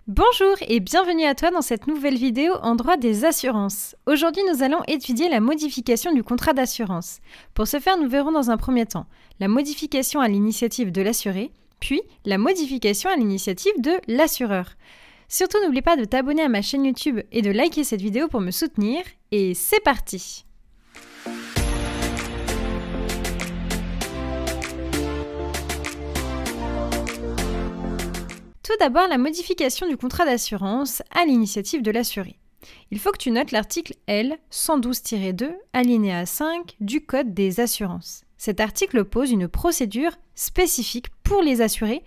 Bonjour et bienvenue à toi dans cette nouvelle vidéo en droit des assurances. Aujourd'hui, nous allons étudier la modification du contrat d'assurance. Pour ce faire, nous verrons dans un premier temps la modification à l'initiative de l'assuré, puis la modification à l'initiative de l'assureur. Surtout, n'oublie pas de t'abonner à ma chaîne YouTube et de liker cette vidéo pour me soutenir. Et c'est parti! Tout d'abord, la modification du contrat d'assurance à l'initiative de l'assuré. Il faut que tu notes l'article L 112-2, alinéa 5 du Code des assurances. Cet article pose une procédure spécifique pour les assurés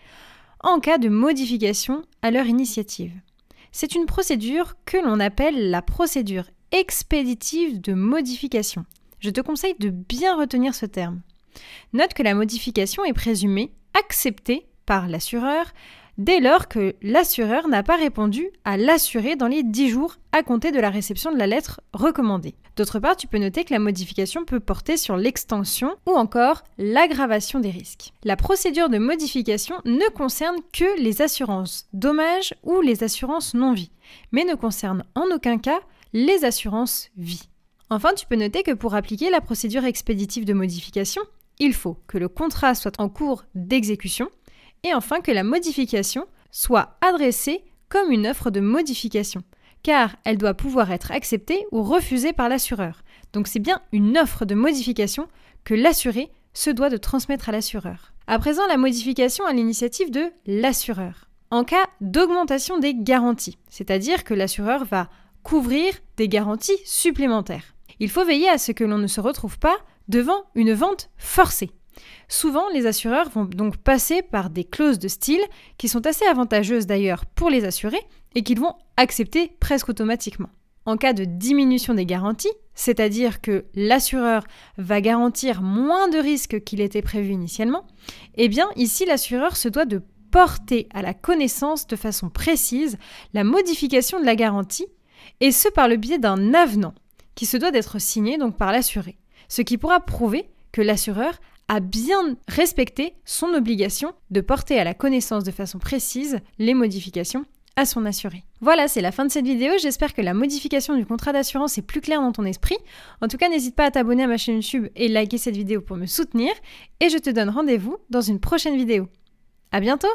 en cas de modification à leur initiative. C'est une procédure que l'on appelle la procédure expéditive de modification. Je te conseille de bien retenir ce terme. Note que la modification est présumée acceptée par l'assureur dès lors que l'assureur n'a pas répondu à l'assuré dans les 10 jours à compter de la réception de la lettre recommandée. D'autre part, tu peux noter que la modification peut porter sur l'extension ou encore l'aggravation des risques. La procédure de modification ne concerne que les assurances dommages ou les assurances non-vie, mais ne concerne en aucun cas les assurances vie. Enfin, tu peux noter que pour appliquer la procédure expéditive de modification, il faut que le contrat soit en cours d'exécution, et enfin que la modification soit adressée comme une offre de modification, car elle doit pouvoir être acceptée ou refusée par l'assureur. Donc c'est bien une offre de modification que l'assuré se doit de transmettre à l'assureur. À présent, la modification à l'initiative de l'assureur. En cas d'augmentation des garanties, c'est-à-dire que l'assureur va couvrir des garanties supplémentaires. Il faut veiller à ce que l'on ne se retrouve pas devant une vente forcée. Souvent, les assureurs vont donc passer par des clauses de style qui sont assez avantageuses d'ailleurs pour les assurés et qu'ils vont accepter presque automatiquement. En cas de diminution des garanties, c'est-à-dire que l'assureur va garantir moins de risques qu'il était prévu initialement, eh bien ici l'assureur se doit de porter à la connaissance de façon précise la modification de la garantie et ce par le biais d'un avenant qui se doit d'être signé donc par l'assuré, ce qui pourra prouver que l'assureur a bien respecté son obligation de porter à la connaissance de façon précise les modifications à son assuré. Voilà, c'est la fin de cette vidéo. J'espère que la modification du contrat d'assurance est plus claire dans ton esprit. En tout cas, n'hésite pas à t'abonner à ma chaîne YouTube et liker cette vidéo pour me soutenir. Et je te donne rendez-vous dans une prochaine vidéo. À bientôt!